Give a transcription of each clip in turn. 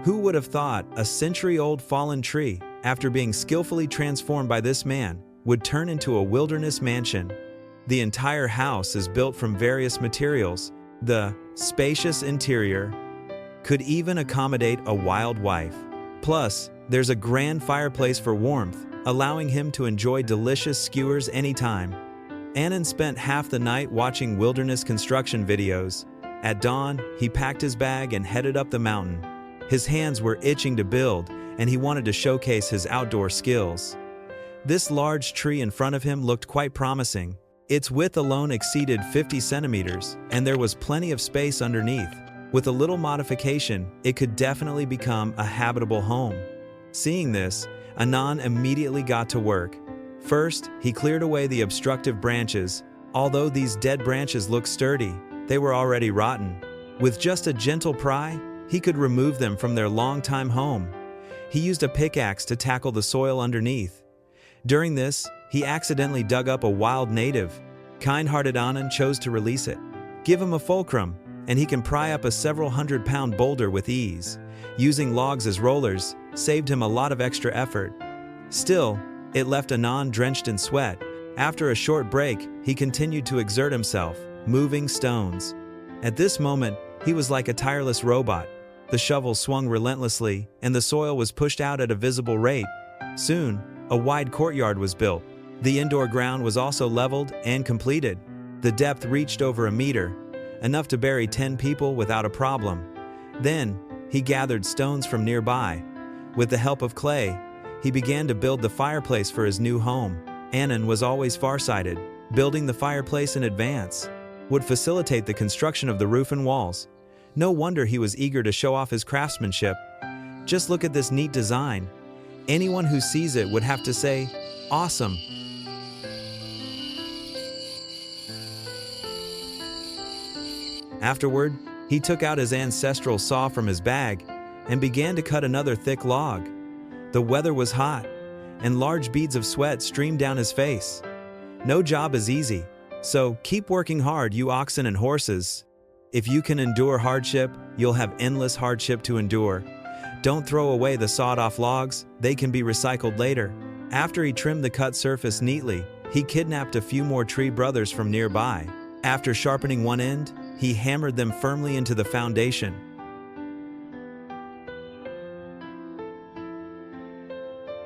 Who would have thought a century-old fallen tree, after being skillfully transformed by this man, would turn into a wilderness mansion? The entire house is built from various materials. The spacious interior could even accommodate a wild wife. Plus, there's a grand fireplace for warmth, allowing him to enjoy delicious skewers anytime. Anand spent half the night watching wilderness construction videos. At dawn, he packed his bag and headed up the mountain. His hands were itching to build, and he wanted to showcase his outdoor skills. This large tree in front of him looked quite promising. Its width alone exceeded 50 centimeters, and there was plenty of space underneath. With a little modification, it could definitely become a habitable home. Seeing this, Anand immediately got to work. First, he cleared away the obstructive branches. Although these dead branches looked sturdy, they were already rotten. With just a gentle pry, he could remove them from their long-time home. He used a pickaxe to tackle the soil underneath. During this, he accidentally dug up a wild native. Kind-hearted Anand chose to release it. Give him a fulcrum, and he can pry up a several hundred-pound boulder with ease. Using logs as rollers saved him a lot of extra effort. Still, it left Anand drenched in sweat. After a short break, he continued to exert himself, moving stones. At this moment, he was like a tireless robot. The shovel swung relentlessly, and the soil was pushed out at a visible rate. Soon, a wide courtyard was built. The indoor ground was also leveled and completed. The depth reached over a meter, enough to bury 10 people without a problem. Then, he gathered stones from nearby. With the help of clay, he began to build the fireplace for his new home. Anand was always farsighted. Building the fireplace in advance would facilitate the construction of the roof and walls. No wonder he was eager to show off his craftsmanship. Just look at this neat design. Anyone who sees it would have to say, "Awesome." Afterward, he took out his ancestral saw from his bag and began to cut another thick log. The weather was hot, and large beads of sweat streamed down his face. No job is easy, so keep working hard, you oxen and horses. If you can endure hardship, you'll have endless hardship to endure. Don't throw away the sawed-off logs, they can be recycled later. After he trimmed the cut surface neatly, he kidnapped a few more tree brothers from nearby. After sharpening one end, he hammered them firmly into the foundation.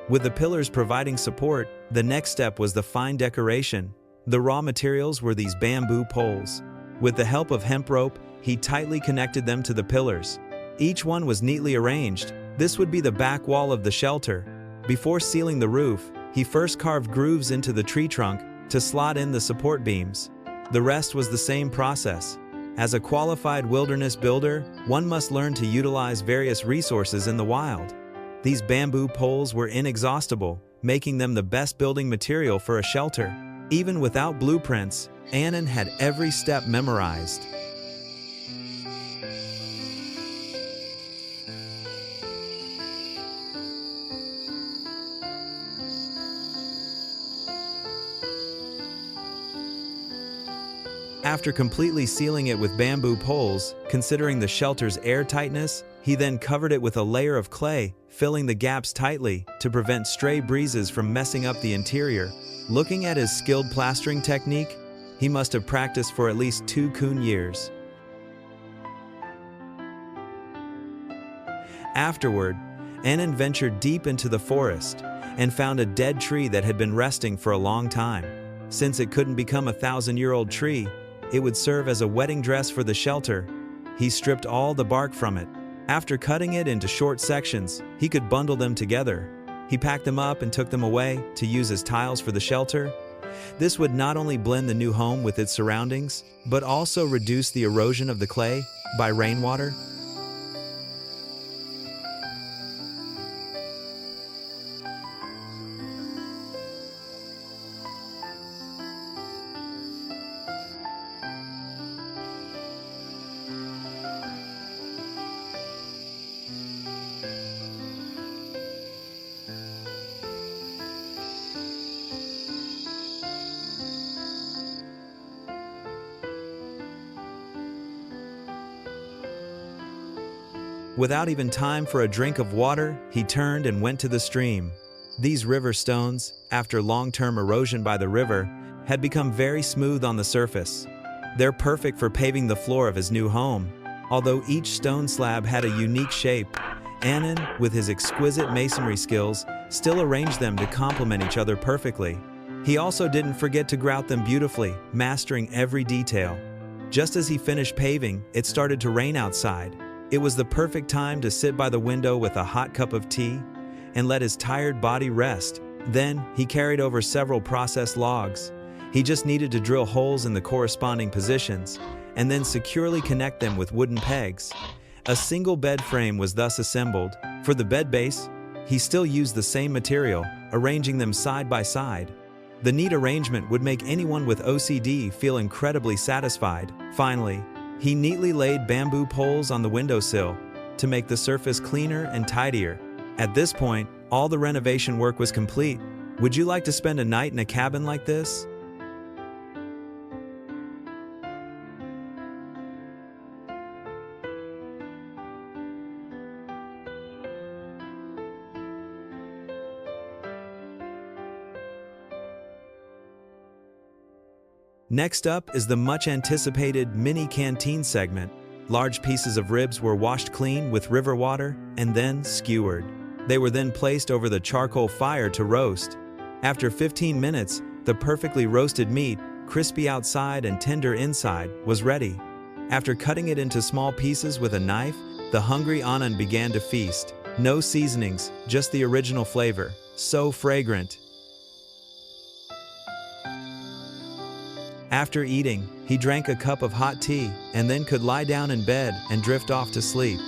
With the pillars providing support, the next step was the fine decoration. The raw materials were these bamboo poles. With the help of hemp rope, he tightly connected them to the pillars. Each one was neatly arranged. This would be the back wall of the shelter. Before sealing the roof, he first carved grooves into the tree trunk to slot in the support beams. The rest was the same process. As a qualified wilderness builder, one must learn to utilize various resources in the wild. These bamboo poles were inexhaustible, making them the best building material for a shelter. Even without blueprints, Anand had every step memorized. After completely sealing it with bamboo poles, considering the shelter's airtightness, he then covered it with a layer of clay, filling the gaps tightly to prevent stray breezes from messing up the interior. Looking at his skilled plastering technique, he must have practiced for at least 2 kun years. Afterward, Anand ventured deep into the forest and found a dead tree that had been resting for a long time. Since it couldn't become a 1,000-year-old tree, it would serve as a wedding dress for the shelter. He stripped all the bark from it. After cutting it into short sections, he could bundle them together. He packed them up and took them away to use as tiles for the shelter. This would not only blend the new home with its surroundings, but also reduce the erosion of the clay by rainwater. Without even time for a drink of water, he turned and went to the stream. These river stones, after long-term erosion by the river, had become very smooth on the surface. They're perfect for paving the floor of his new home. Although each stone slab had a unique shape, Anand, with his exquisite masonry skills, still arranged them to complement each other perfectly. He also didn't forget to grout them beautifully, mastering every detail. Just as he finished paving, it started to rain outside. It was the perfect time to sit by the window with a hot cup of tea and let his tired body rest. Then, he carried over several processed logs. He just needed to drill holes in the corresponding positions and then securely connect them with wooden pegs. A single bed frame was thus assembled. For the bed base, he still used the same material, arranging them side by side. The neat arrangement would make anyone with OCD feel incredibly satisfied. Finally, he neatly laid bamboo poles on the windowsill to make the surface cleaner and tidier. At this point, all the renovation work was complete. Would you like to spend a night in a cabin like this? Next up is the much-anticipated mini canteen segment. Large pieces of ribs were washed clean with river water and then skewered. They were then placed over the charcoal fire to roast. After 15 minutes, the perfectly roasted meat, crispy outside and tender inside, was ready. After cutting it into small pieces with a knife, the hungry Anand began to feast. No seasonings, just the original flavor. So fragrant. After eating, he drank a cup of hot tea and then could lie down in bed and drift off to sleep.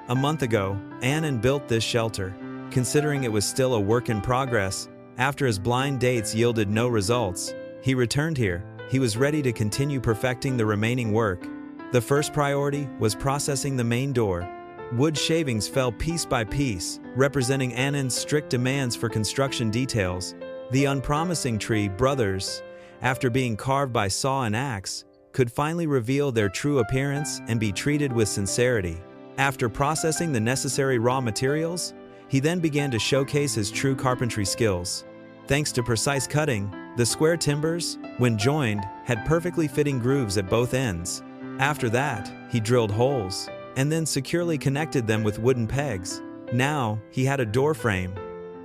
A month ago, Anand built this shelter. Considering it was still a work in progress, after his blind dates yielded no results, he returned here. He was ready to continue perfecting the remaining work. The first priority was processing the main door. Wood shavings fell piece by piece, representing Anand's strict demands for construction details. The unpromising tree brothers, after being carved by saw and axe, could finally reveal their true appearance and be treated with sincerity. After processing the necessary raw materials, he then began to showcase his true carpentry skills. Thanks to precise cutting, the square timbers, when joined, had perfectly fitting grooves at both ends. After that, he drilled holes and then securely connected them with wooden pegs. Now, he had a door frame.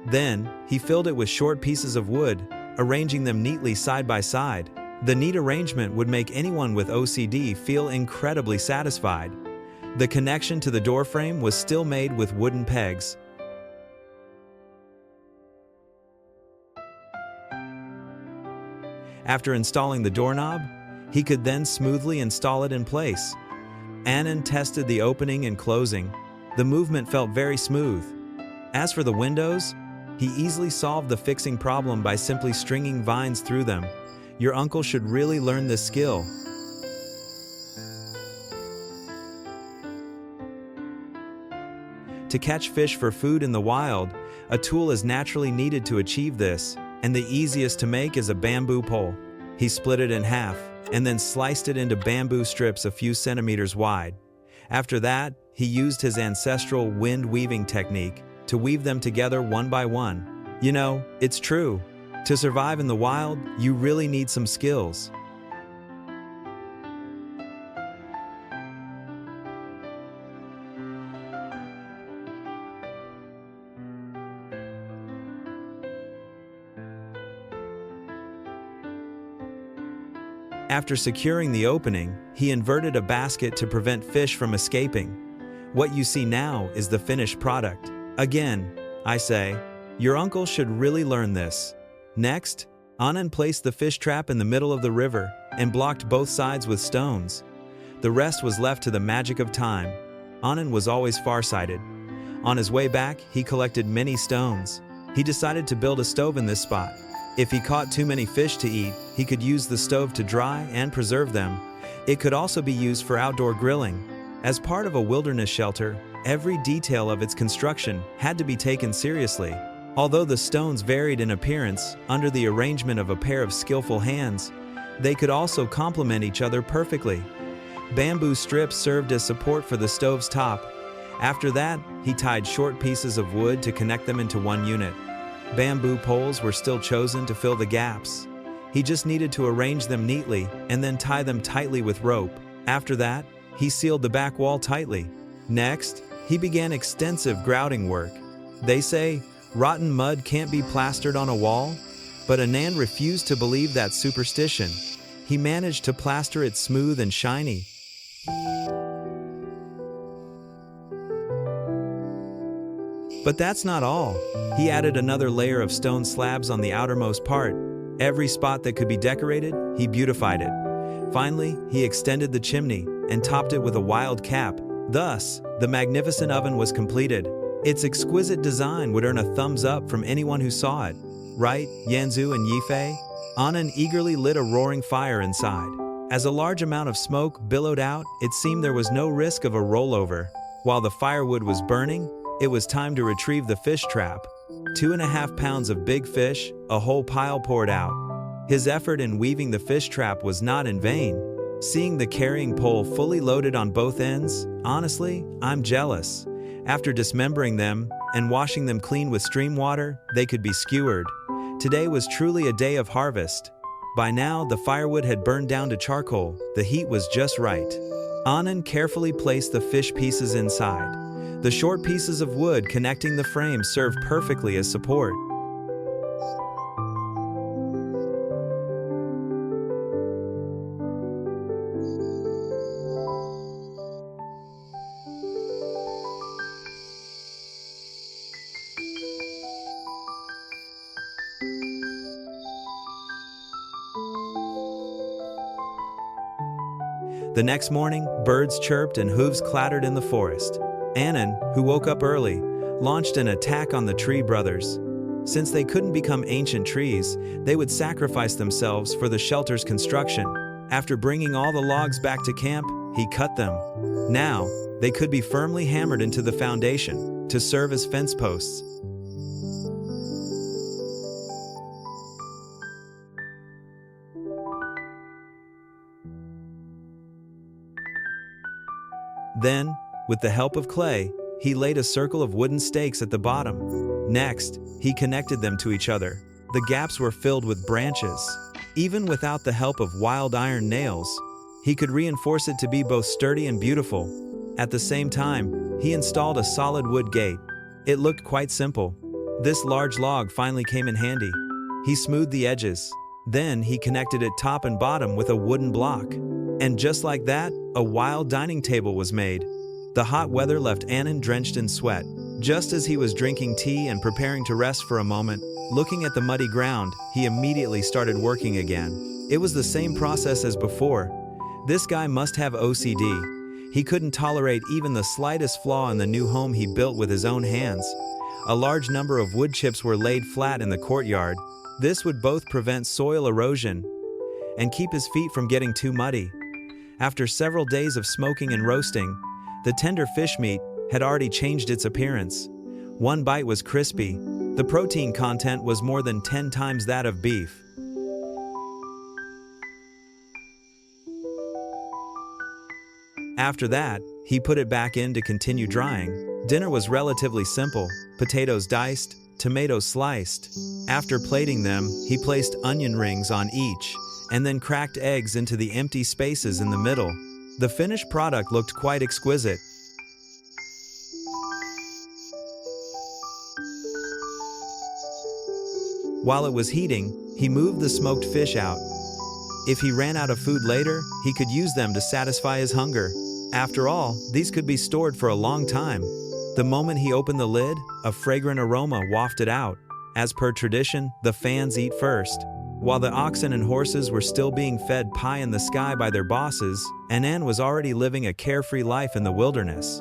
Then, he filled it with short pieces of wood, arranging them neatly side by side. The neat arrangement would make anyone with OCD feel incredibly satisfied. The connection to the door frame was still made with wooden pegs. After installing the doorknob, he could then smoothly install it in place. Anand tested the opening and closing. The movement felt very smooth. As for the windows, he easily solved the fixing problem by simply stringing vines through them. Your uncle should really learn this skill. To catch fish for food in the wild, a tool is naturally needed to achieve this, and the easiest to make is a bamboo pole. He split it in half and then sliced it into bamboo strips a few centimeters wide. After that, he used his ancestral wind weaving technique to weave them together one by one. You know, it's true. To survive in the wild, you really need some skills. After securing the opening, he inverted a basket to prevent fish from escaping. What you see now is the finished product. Again, I say, your uncle should really learn this. Next, Anand placed the fish trap in the middle of the river and blocked both sides with stones. The rest was left to the magic of time. Anand was always farsighted. On his way back, he collected many stones. He decided to build a stove in this spot. If he caught too many fish to eat, he could use the stove to dry and preserve them. It could also be used for outdoor grilling. As part of a wilderness shelter, every detail of its construction had to be taken seriously. Although the stones varied in appearance, under the arrangement of a pair of skillful hands, They could also complement each other perfectly. Bamboo strips served as support for the stove's top. After that, he tied short pieces of wood to connect them into one unit. Bamboo poles were still chosen to fill the gaps. He just needed to arrange them neatly and then tie them tightly with rope. After that, he sealed the back wall tightly. Next, he began extensive grouting work. They say, rotten mud can't be plastered on a wall, but Anand refused to believe that superstition. He managed to plaster it smooth and shiny. But that's not all. He added another layer of stone slabs on the outermost part. Every spot that could be decorated, he beautified it. Finally, he extended the chimney and topped it with a wild cap. Thus, the magnificent oven was completed. Its exquisite design would earn a thumbs up from anyone who saw it. Right, Yanzu and Yifei? Anand eagerly lit a roaring fire inside. As a large amount of smoke billowed out, it seemed there was no risk of a rollover. While the firewood was burning, it was time to retrieve the fish trap. 2.5 pounds of big fish, a whole pile poured out. His effort in weaving the fish trap was not in vain. Seeing the carrying pole fully loaded on both ends, honestly, I'm jealous. After dismembering them and washing them clean with stream water, they could be skewered. Today was truly a day of harvest. By now, the firewood had burned down to charcoal. The heat was just right. Anand carefully placed the fish pieces inside. The short pieces of wood connecting the frame served perfectly as support. The next morning, birds chirped and hooves clattered in the forest. Anand, who woke up early, launched an attack on the tree brothers. Since they couldn't become ancient trees, they would sacrifice themselves for the shelter's construction. After bringing all the logs back to camp, he cut them. Now, they could be firmly hammered into the foundation to serve as fence posts. Then, with the help of clay, he laid a circle of wooden stakes at the bottom. Next, he connected them to each other. The gaps were filled with branches. Even without the help of wild iron nails, he could reinforce it to be both sturdy and beautiful. At the same time, he installed a solid wood gate. It looked quite simple. This large log finally came in handy. He smoothed the edges. Then he connected it top and bottom with a wooden block. And just like that, a wild dining table was made. The hot weather left Anand drenched in sweat. Just as he was drinking tea and preparing to rest for a moment, looking at the muddy ground, he immediately started working again. It was the same process as before. This guy must have OCD. He couldn't tolerate even the slightest flaw in the new home he built with his own hands. A large number of wood chips were laid flat in the courtyard. This would both prevent soil erosion and keep his feet from getting too muddy. After several days of smoking and roasting, the tender fish meat had already changed its appearance. One bite was crispy. The protein content was more than 10 times that of beef. After that, he put it back in to continue drying. Dinner was relatively simple: potatoes diced, tomatoes sliced. After plating them, he placed onion rings on each, and then cracked eggs into the empty spaces in the middle. The finished product looked quite exquisite. While it was heating, he moved the smoked fish out. If he ran out of food later, he could use them to satisfy his hunger. After all, these could be stored for a long time. The moment he opened the lid, a fragrant aroma wafted out. As per tradition, the fans eat first. While the oxen and horses were still being fed pie in the sky by their bosses, Anand was already living a carefree life in the wilderness.